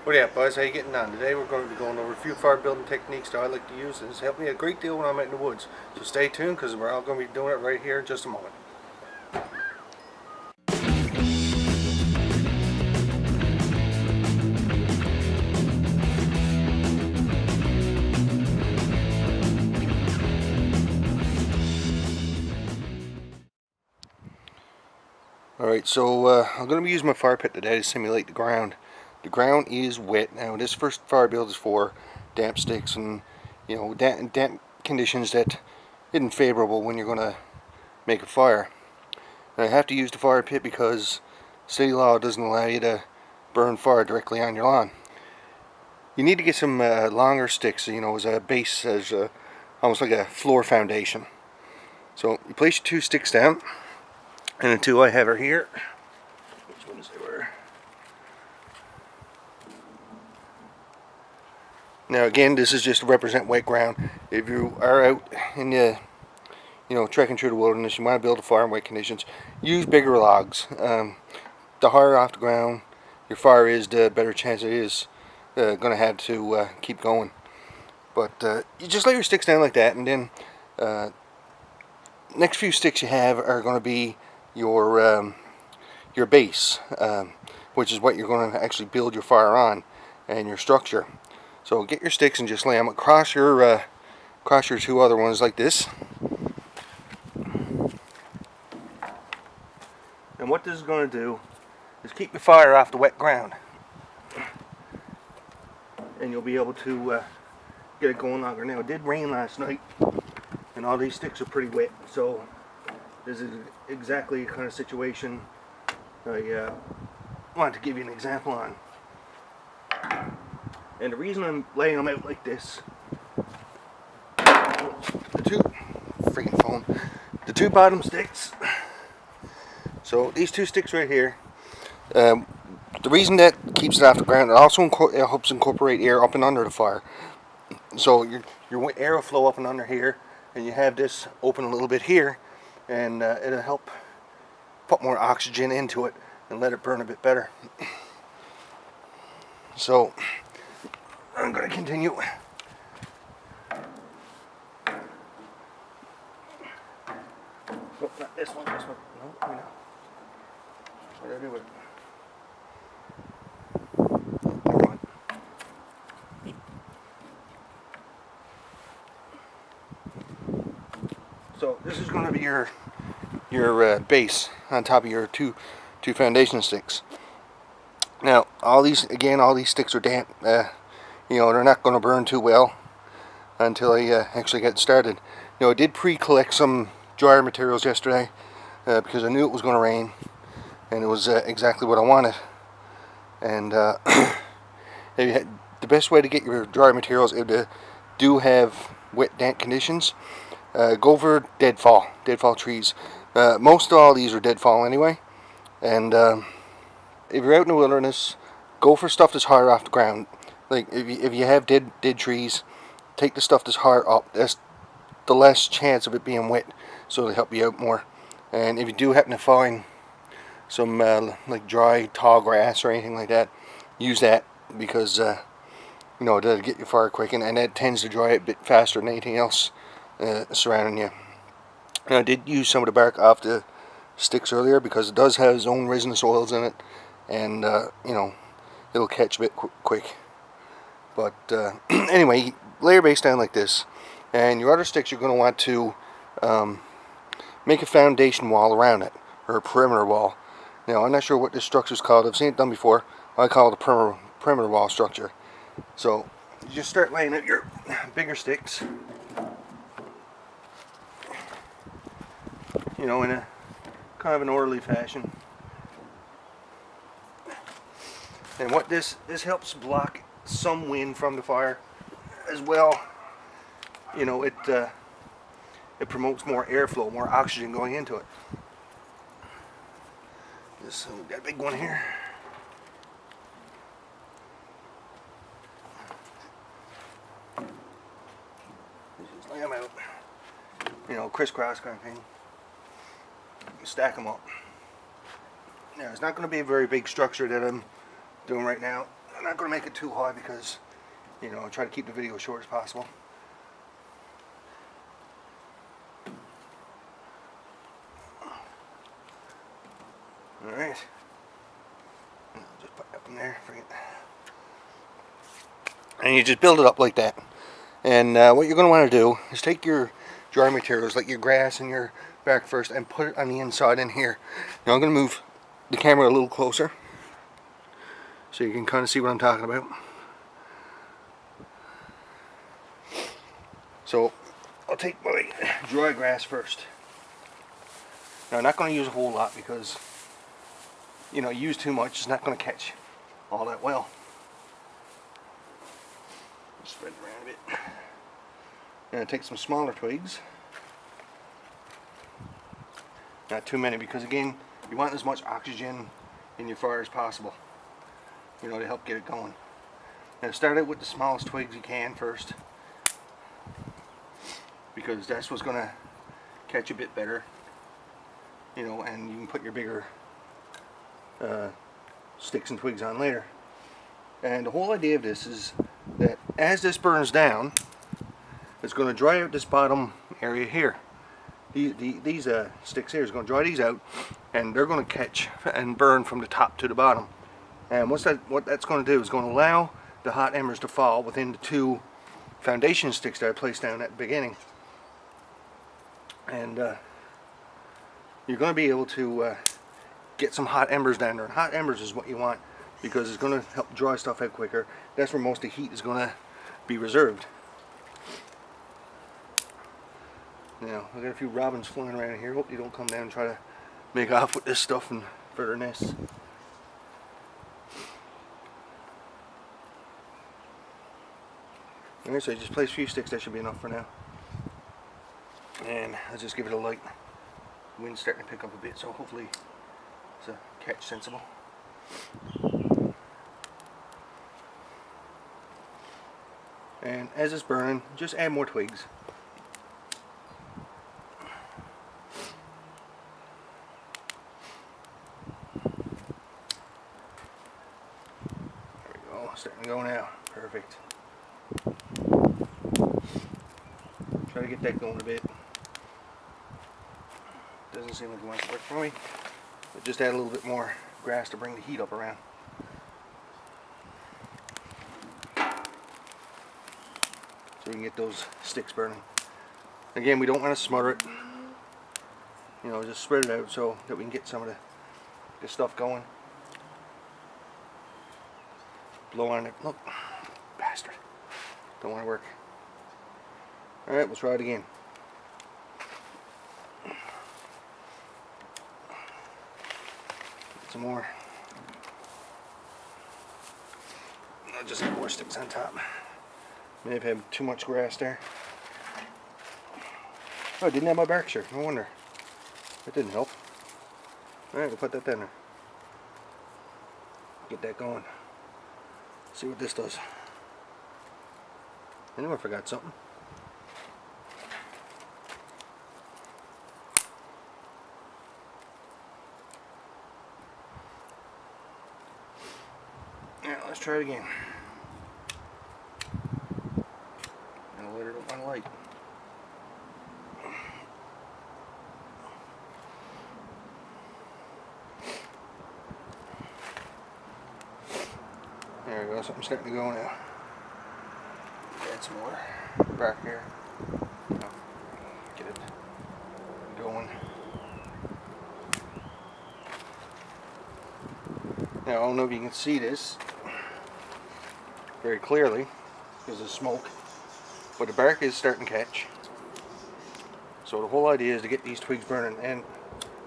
What yeah, boys, how you getting on? Today we're going to be going over a few fire building techniques that I like to use, and it's helped me a great deal when I'm out in the woods. So stay tuned because we're all going to be doing it right here in just a moment. Alright, so I'm going to be using my fire pit today to simulate the ground. The ground is wet. Now this first fire build is for damp sticks and damp conditions that isn't favorable when you're going to make a fire. And I have to use the fire pit because city law doesn't allow you to burn fire directly on your lawn. You need to get some longer sticks, as a base, as almost like a floor foundation. So you place your two sticks down, and the two I have are here. Which ones they were? Now again, this is just to represent wet ground. If you are out in the, trekking through the wilderness, you want to build a fire in wet conditions, use bigger logs. The higher off the ground your fire is, the better chance it is going to have to keep going. But you just lay your sticks down like that, and then next few sticks you have are going to be your base, which is what you're going to actually build your fire on, and your structure. So get your sticks and just lay them across your two other ones like this. And what this is going to do is keep the fire off the wet ground, and you'll be able to get it going longer. Now it did rain last night, and all these sticks are pretty wet, so this is exactly the kind of situation I wanted to give you an example on. And the reason I'm laying them out like this, the two bottom sticks. So these two sticks right here, the reason that keeps it off the ground, it also helps incorporate air up and under the fire. So your air will flow up and under here, and you have this open a little bit here, and it'll help put more oxygen into it and let it burn a bit better. So I'm going to continue. Oh, not this one, this one. No, wait, no. What did I do with it? So this is going to be your base on top of your two foundation sticks. Now all these sticks are damp. They're not going to burn too well until I actually get started. I did pre-collect some dryer materials yesterday because I knew it was going to rain, and it was exactly what I wanted. And the best way to get your dryer materials, if they do have wet, damp conditions, go for deadfall trees. Most of all these are deadfall anyway, and if you're out in the wilderness, go for stuff that's higher off the ground. Like if you have dead trees, take the stuff that's higher up. That's the less chance of it being wet, so it'll help you out more. And if you do happen to find some like dry tall grass or anything like that, use that, because it'll get your fire quick, and that tends to dry it a bit faster than anything else surrounding you. And I did use some of the bark off the sticks earlier because it does have its own resinous oils in it, and it'll catch a bit quick. But anyway, lay your base down like this, and your other sticks you're going to want to make a foundation wall around it, or a perimeter wall. Now I'm not sure what this structure is called. I've seen it done before. I call it a perimeter wall structure. So you just start laying out your bigger sticks, in a kind of an orderly fashion. And what this helps block some wind from the fire as well. It promotes more airflow, more oxygen going into it. We've got a big one here. Just lay them out, crisscross kind of thing. Stack them up. Now it's not going to be a very big structure that I'm doing right now. I'm not going to make it too high because, you know, I try to keep the video as short as possible. Alright. I'll just put it up in there. Forget. And you just build it up like that. And what you're going to want to do is take your dry materials, like your grass and your bark first, and put it on the inside in here. Now I'm going to move the camera a little closer so you can kind of see what I'm talking about. So I'll take my dry grass first. Now I'm not going to use a whole lot because, you know, use too much is not going to catch all that well. Just spread it around a bit. And take some smaller twigs. Not too many, because again, you want as much oxygen in your fire as possible, you know, to help get it going. Now start out with the smallest twigs you can first, because that's what's going to catch a bit better, you know, and you can put your bigger sticks and twigs on later. And the whole idea of this is that as this burns down, it's going to dry out this bottom area here. These sticks here is going to dry these out, and they're going to catch and burn from the top to the bottom. And what that's going to do is going to allow the hot embers to fall within the 2 foundation sticks that I placed down at the beginning. And you're going to be able to get some hot embers down there. And hot embers is what you want, because it's going to help dry stuff out quicker. That's where most of the heat is going to be reserved. Now, I got a few robins flying around here. Hope you don't come down and try to make off with this stuff and for their nests. Alright, so I just place a few sticks. That should be enough for now. And I'll just give it a light. The wind's starting to pick up a bit, so hopefully it's a catch sensible. And as it's burning, just add more twigs. Starting to go now. Perfect. Try to get that going a bit. Doesn't seem like it wants to work for me, but just add a little bit more grass to bring the heat up around. So we can get those sticks burning. Again, we don't want to smother it. You know, just spread it out so that we can get some of the stuff going. Blow on it. Look, bastard. Don't want to work. Alright, we'll try it again. Get some more. I'll just add more sticks on top. May have had too much grass there. Oh, I didn't have my bark shirt. No wonder. That didn't help. Alright, we'll put that in there. Get that going. See what this does. I knew I forgot something. Now let's try it again. And I'll light it up my light. There we go, something's starting to go now. Add some more back here. Get it going. Now I don't know if you can see this very clearly because of smoke, but the bark is starting to catch. So the whole idea is to get these twigs burning, and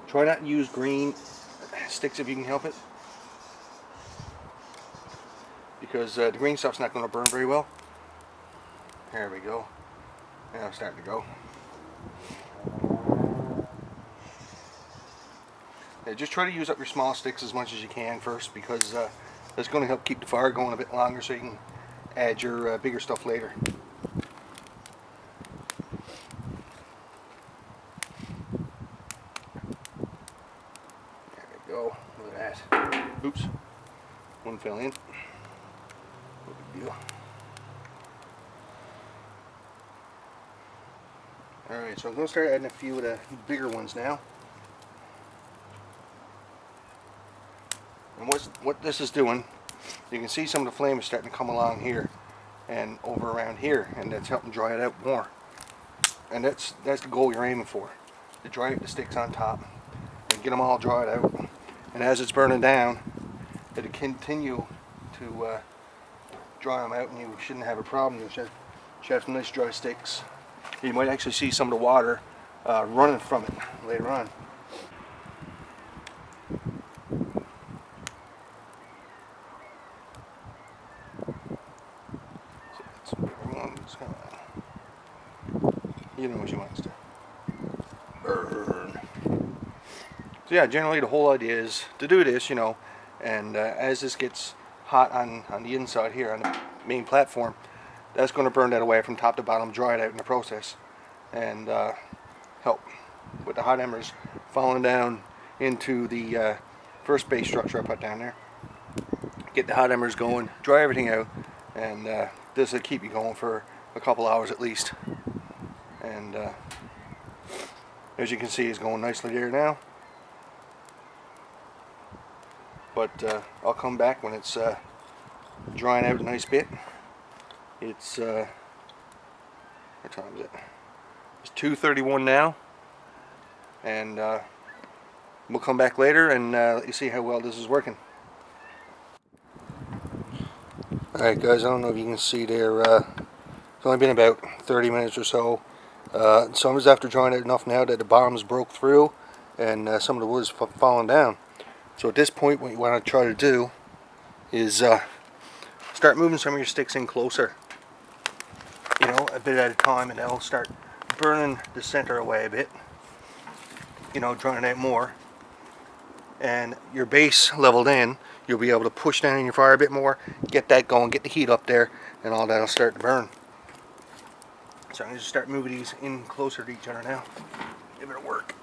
try not to use green sticks if you can help it, because the green stuff's not going to burn very well. There we go. Now it's starting to go. Yeah, just try to use up your small sticks as much as you can first, because that's going to help keep the fire going a bit longer, so you can add your bigger stuff later. There we go. Look at that. Oops. One fell in. you. Alright, so I'm going to start adding a few of the bigger ones now. And what this is doing, you can see some of the flame is starting to come along here and over around here, and that's helping dry it out more. And that's the goal you're aiming for, to dry out the sticks on top and get them all dried out. And as it's burning down, it'll continue to dry them out, and you shouldn't have a problem. You should have some nice dry sticks. You might actually see some of the water running from it later on. You know what you want us to burn. So yeah, generally the whole idea is to do this, you know, and as this gets hot on the inside here on the main platform, that's going to burn that away from top to bottom, dry it out in the process, and help with the hot embers falling down into the first base structure I put down there. Get the hot embers going, dry everything out, and this will keep you going for a couple hours at least. And as you can see, it's going nicely there now. But I'll come back when it's drying out a nice bit. It's what time is it? It's 2:31 now, and we'll come back later and let you see how well this is working. Alright guys, I don't know if you can see there, it's only been about 30 minutes or so. Some is after drying it enough now that the bottoms broke through and some of the wood is falling down. So at this point, what you want to try to do is start moving some of your sticks in closer, you know, a bit at a time, and that'll start burning the center away a bit, you know, drying it out more. And your base leveled in, you'll be able to push down in your fire a bit more, get that going, get the heat up there, and all that'll start to burn. So I'm going to start moving these in closer to each other now. Give it a work.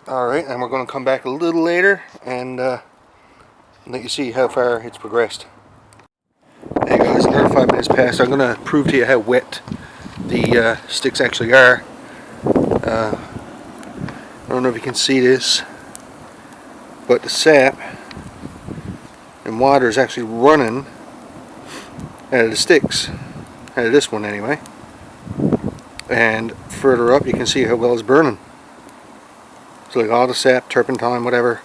Alright, and we're going to come back a little later and let you see how far it's progressed. Hey guys, another 5 minutes passed. I'm going to prove to you how wet the sticks actually are. I don't know if you can see this, but the sap and water is actually running out of the sticks, out of this one anyway. And further up you can see how well it's burning. So like all the sap, turpentine, whatever,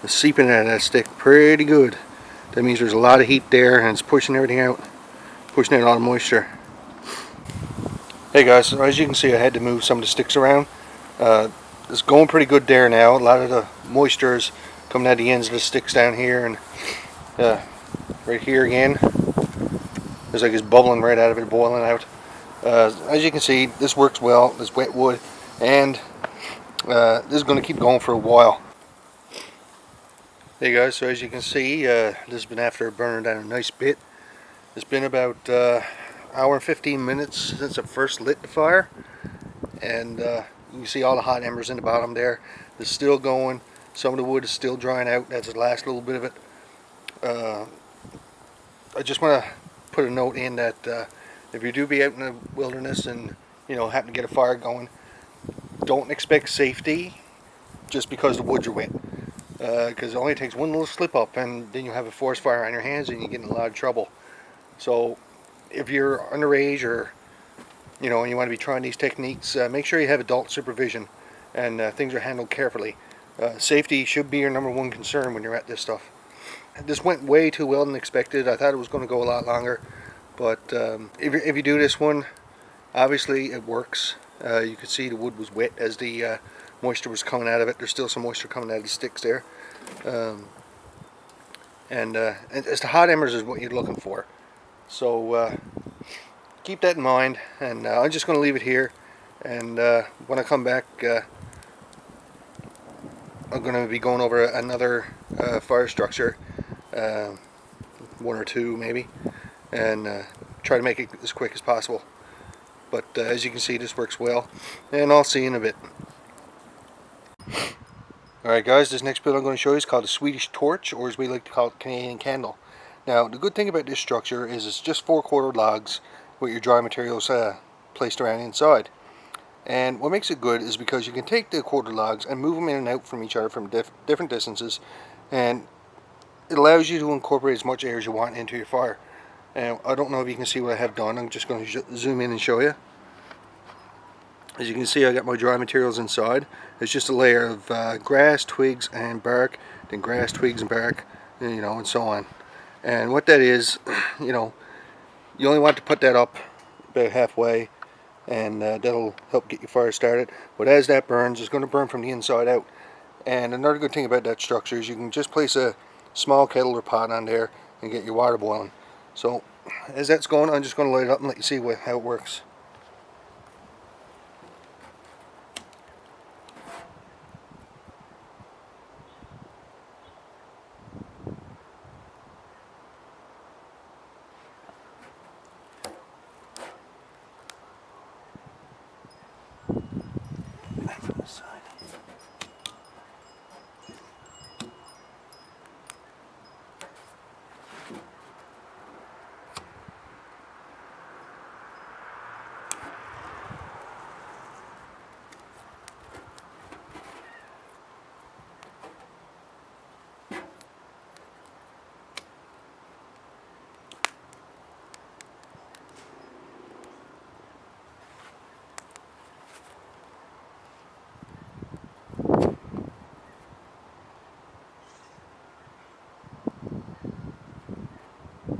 is seeping out of that stick pretty good. That means there's a lot of heat there and it's pushing everything out, pushing out all the moisture. Hey guys, so as you can see, I had to move some of the sticks around. It's going pretty good there now. A lot of the moisture is coming out the ends of the sticks down here, and right here again, there's like it's bubbling right out of it, boiling out. As you can see, this works well, this wet wood, and this is going to keep going for a while. Hey guys, so as you can see, this has been after burning down a nice bit. It's been about hour and 15 minutes since I first lit the fire, and you can see all the hot embers in the bottom there. It's still going. Some of the wood is still drying out. That's the last little bit of it. I just want to put a note in that if you do be out in the wilderness and happen to get a fire going, don't expect safety just because the woods are wet, because it only takes one little slip up and then you have a forest fire on your hands and you get in a lot of trouble. So if you're underage or and you want to be trying these techniques, make sure you have adult supervision and things are handled carefully. Safety should be your #1 concern when you're at this stuff. This went way too well than expected. I thought it was going to go a lot longer, but if you do this one, obviously it works. You could see the wood was wet as the moisture was coming out of it. There's still some moisture coming out of the sticks there, and it's the hot embers is what you're looking for. So keep that in mind, and I'm just going to leave it here, and when I come back I'm going to be going over another fire structure, one or two maybe, and try to make it as quick as possible. But as you can see, this works well, and I'll see you in a bit. Alright guys, this next build I'm going to show you is called the Swedish Torch, or as we like to call it, Canadian Candle. Now the good thing about this structure is it's just 4/4 logs with your dry materials placed around inside. And what makes it good is because you can take the 1/4 logs and move them in and out from each other from different distances, and it allows you to incorporate as much air as you want into your fire. And I don't know if you can see what I have done. I'm just going to zoom in and show you. As you can see, I got my dry materials inside. It's just a layer of grass, twigs, and bark, then grass, twigs, and bark, and so on. And what that is, you only want to put that up about halfway, and that'll help get your fire started. But as that burns, it's going to burn from the inside out. And another good thing about that structure is you can just place a small kettle or pot on there and get your water boiling. So as that's going, I'm just going to light it up and let you see how it works. From the side.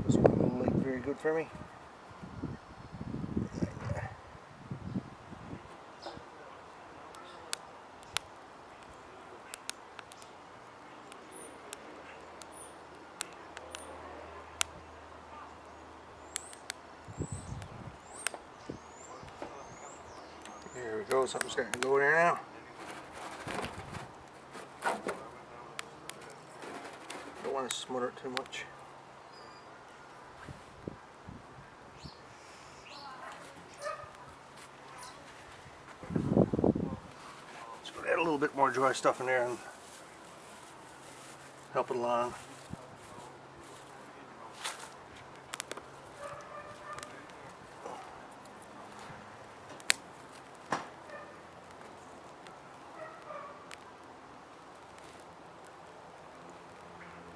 This one will light very good for me. There we go, something's starting to go there now. Don't want to smother it too much. Let's go add a little bit more dry stuff in there and help it along.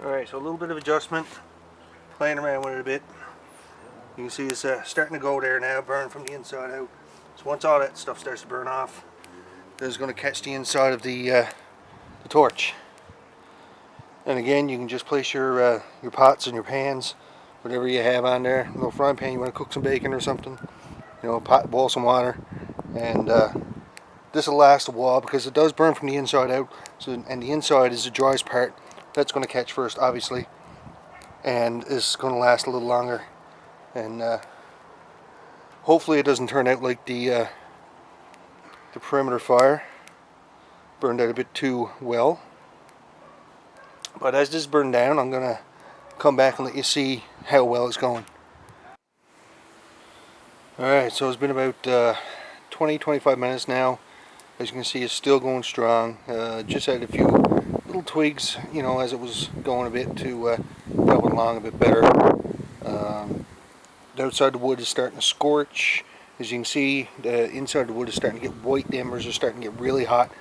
Alright, so a little bit of adjustment, playing around with it a bit. You can see it's starting to go there now, burn from the inside out. So once all that stuff starts to burn off, then it's going to catch the inside of the torch. And again, you can just place your pots and your pans, whatever you have on there. A little frying pan, you want to cook some bacon or something. Pot, boil some water, and this will last a while because it does burn from the inside out. So, and the inside is the driest part. That's going to catch first, obviously, and is going to last a little longer. And hopefully, it doesn't turn out like the perimeter fire burned out a bit too well. But as this burned down, I'm going to come back and let you see how well it's going. Alright, so it's been about 20-25 minutes now. As you can see, it's still going strong. Just added a few little twigs, as it was going a bit to help it along a bit better. The outside of the wood is starting to scorch. As you can see, the inside of the wood is starting to get white. The embers are starting to get really hot.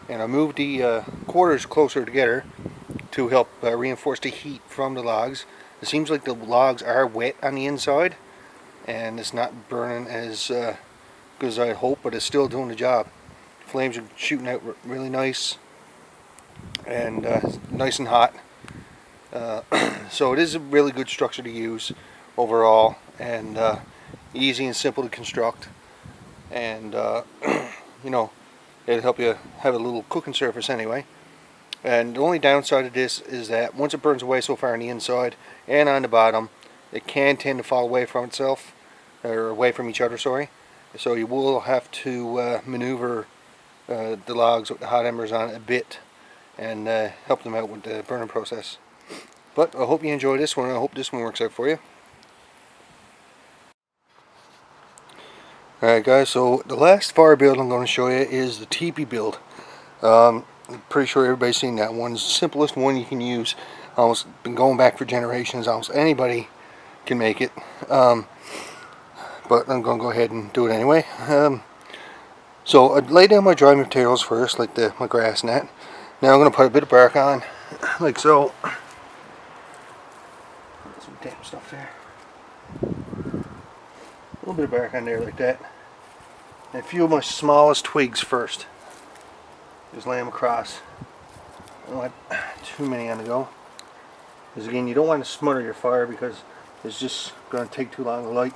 And I moved the quarters closer together to help reinforce the heat from the logs. It seems like the logs are wet on the inside, and it's not burning as good as I'd hoped, but it's still doing the job. Flames are shooting out really nice, and nice and hot. So it is a really good structure to use overall, and easy and simple to construct, and it'll help you have a little cooking surface anyway. And the only downside of this is that once it burns away so far on the inside and on the bottom, it can tend to fall away from itself, or away from each other, sorry. So you will have to maneuver the logs with the hot embers on it a bit, and help them out with the burning process. But I hope you enjoy this one. I hope this one works out for you. Alright guys, so the last fire build I'm going to show you is the teepee build. I'm pretty sure everybody's seen that one. It's the simplest one you can use. Almost been going back for generations. Almost anybody can make it. But I'm going to go ahead and do it anyway. So I'd lay down my dry materials first, like my grass net. Now I'm going to put a bit of bark on, like so. Some damp stuff there. A little bit of bark on there like that. And a few of my smallest twigs first. Just lay them across. I don't want too many on the go. Because again, you don't want to smother your fire because it's just going to take too long to light.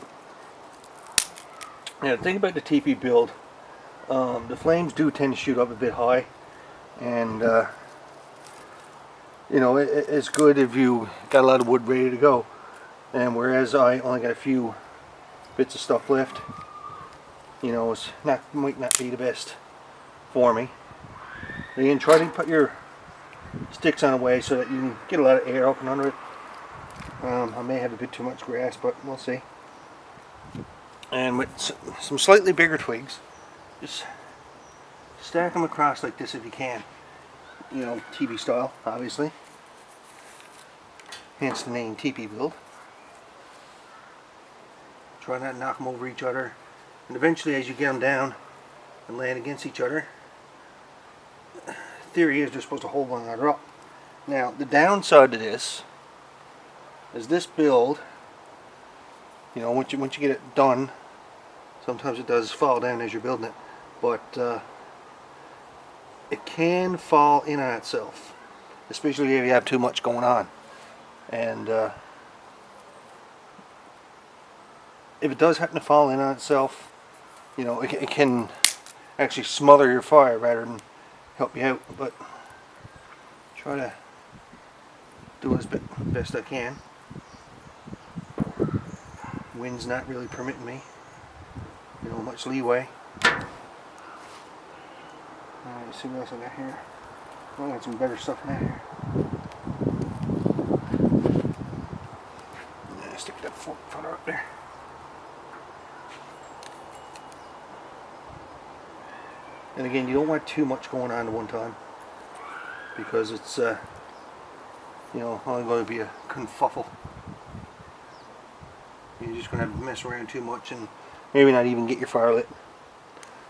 Now, the thing about the teepee build, the flames do tend to shoot up a bit high, and you know, it's good if you got a lot of wood ready to go. And whereas I only got a few bits of stuff left, you know, it's might not be the best for me. Again, try to put your sticks on a way so that you can get a lot of air up and under it. I may have a bit too much grass, but we'll see. And with some slightly bigger twigs, just stack them across like this if you can. You know, teepee style, obviously. Hence the name teepee build. Try not to knock them over each other. And eventually, as you get them down and laying against each other, theory is they're supposed to hold one another up. Now, the downside to this is this build, you know, once you get it done, sometimes it does fall down as you're building it, but it can fall in on itself, especially if you have too much going on. And if it does happen to fall in on itself, you know, it can actually smother your fire rather than help you out. But try to do it as best I can. Wind's not really permitting me, you know, much leeway. Alright, let's see what else I got here. I got some better stuff in that here. Yeah, stick that fork further up there. And again, you don't want too much going on at one time, because it's you know, only going to be a confuffle. You're just going to have to mess around too much and maybe not even get your fire lit.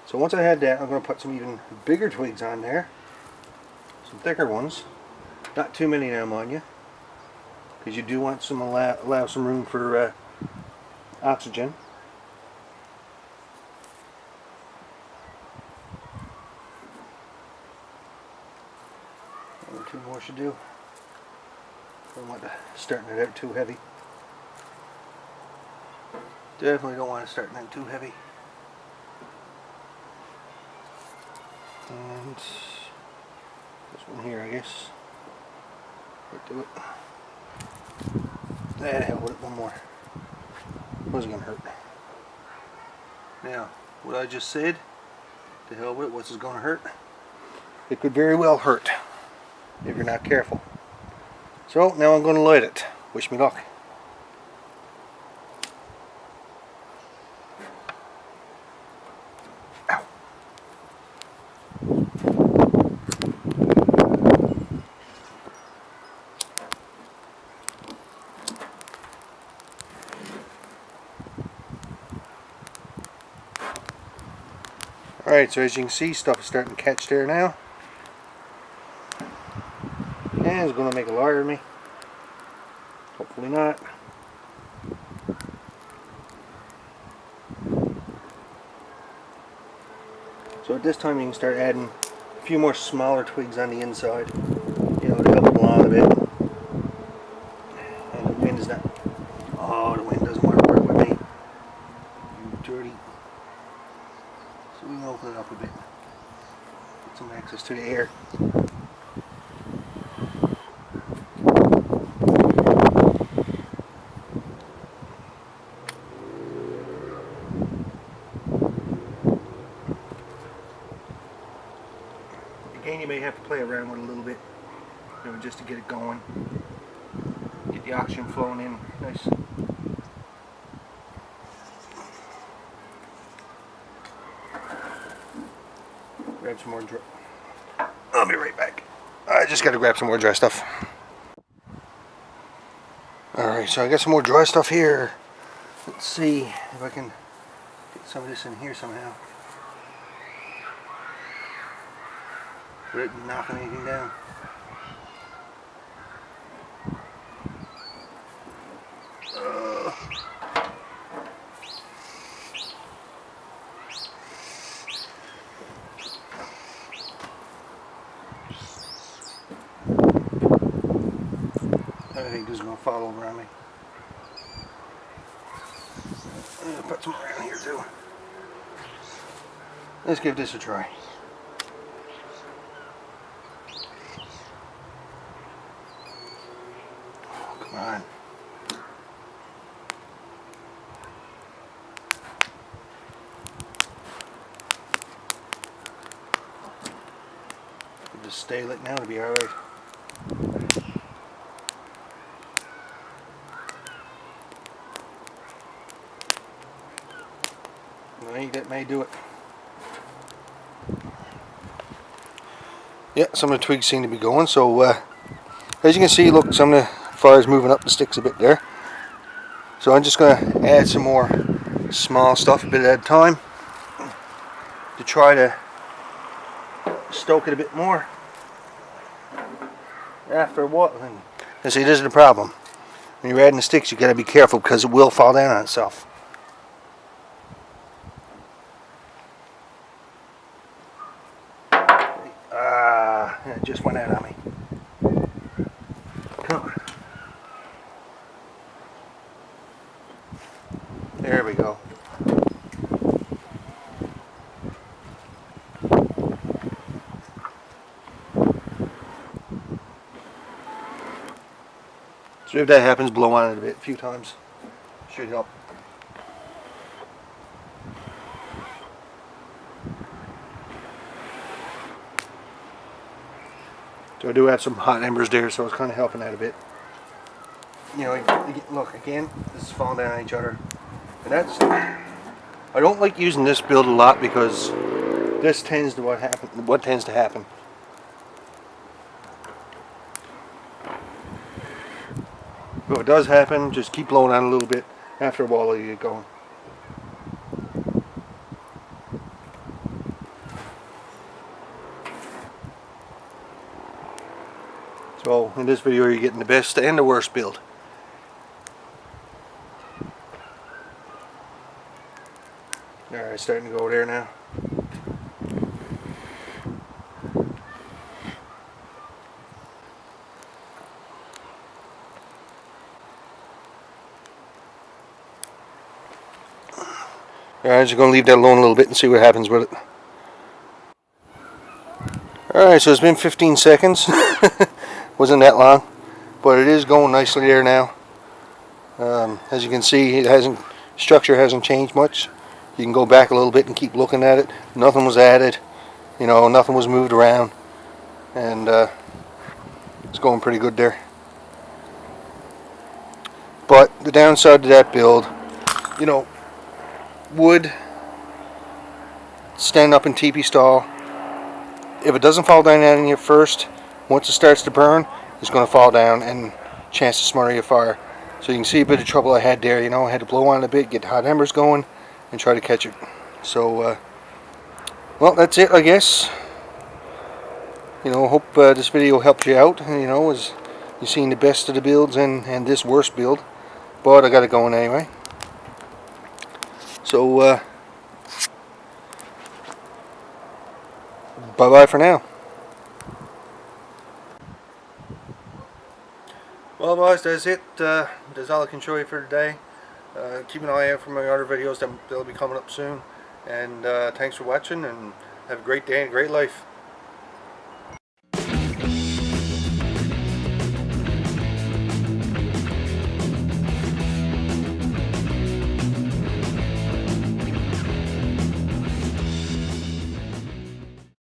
So once I had that, I'm going to put some even bigger twigs on there, some thicker ones, not too many of them on you, because you do want some allow some room for oxygen. Two more should do. Don't want to starting it out too heavy. Definitely don't want to start it out too heavy. And this one here, I guess. Right to it. Hell with it, one more. What's it gonna hurt? Now, what I just said, to hell with it, what's it gonna hurt? It could very well hurt if you're not careful. So now I'm going to light it. Wish me luck. Ow. Alright, so as you can see, stuff is starting to catch there now. And it's going to make a liar of me. Hopefully not. So at this time you can start adding a few more smaller twigs on the inside, you know, to help it along a bit. And the wind is not... Oh, the wind doesn't want to work with me. You dirty. So we can open it up a bit. Get some access to the air. Again, you may have to play around with it a little bit, you know, just to get it going. Get the oxygen flowing in nice. Grab some more I'll be right back. I just gotta grab some more dry stuff. Alright, so I got some more dry stuff here. Let's see if I can get some of this in here somehow without knocking anything down. I think this is going to fall over on me. I'm going to put some around here too. Let's give this a try. Oh, come on. I'll just stay lit now to be alright. I think that may do it. Yeah, some of the twigs seem to be going, so as you can see, look, some of the fire's moving up the sticks a bit there. So I'm just going to add some more small stuff a bit at a time to try to stoke it a bit more. After a while, and see, this is the problem. When you're adding the sticks, you got to be careful because it will fall down on itself. It just went out on me. Come on. There we go. So if that happens, blow on it a few times. Should help. So I do have some hot embers there, so it's kind of helping out a bit. You know, look, again, this is falling down on each other. And that's, I don't like using this build a lot because this tends to what tends to happen. If it does happen, just keep blowing on a little bit. After a while, you get going. So in this video you're getting the best and the worst build. Alright, starting to go there now. Alright, just going to leave that alone a little bit and see what happens with it. Alright, so it's been 15 seconds. Wasn't that long, but it is going nicely there now. As you can see, structure hasn't changed much. You can go back a little bit and keep looking at it. Nothing was added, you know, nothing was moved around, and it's going pretty good there. But the downside to that build, you know, wood stand up in teepee stall. If it doesn't fall down on you first, once it starts to burn, it's going to fall down and chance to smother your fire. So you can see a bit of trouble I had there. You know, I had to blow on it a bit, get the hot embers going, and try to catch it. So, well, that's it, I guess. You know, hope this video helped you out. You know, as you've seen the best of the builds and this worst build. But I got it going anyway. So, bye-bye for now. Well, boys, that's it. That's all I can show you for today. Keep an eye out for my other videos. They'll be coming up soon. And thanks for watching, and have a great day and a great life.